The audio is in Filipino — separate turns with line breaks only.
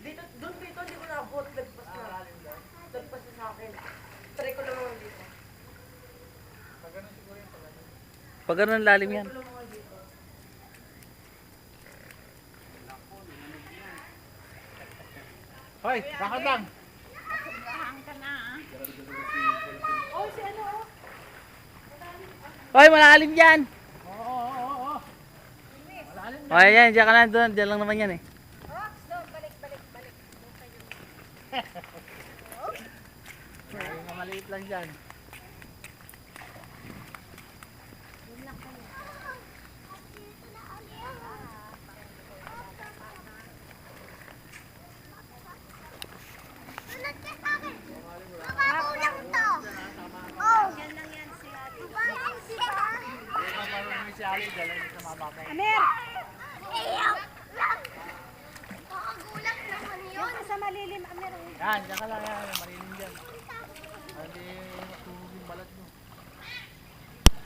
Dito, doon dito, hindi ko naabot. Lagpas na. Lagpas na sa akin. Try ko lang naman dito.
Pag ganun siguro yung pag ganun.
Pag ganun lalim yan.
Try ko lang naman dito.
Hoy, bakit lang?
Oh, si ano?
Hoy, malalim yan!
Oo.
O, yan, diyan ka na doon. Diyan lang naman yan eh.
Balik.
Mga maliit lang dyan.
Makulang to. Oh. Yan lang yan si Ate.
Si Ali, dala sa mga baka.
Amer! Iyak lang. Makagulat naman yun. Sa malilim, Amer.
Yan, dyan ka lang yan. Marilim dyan. Hindi matulog yung balat mo.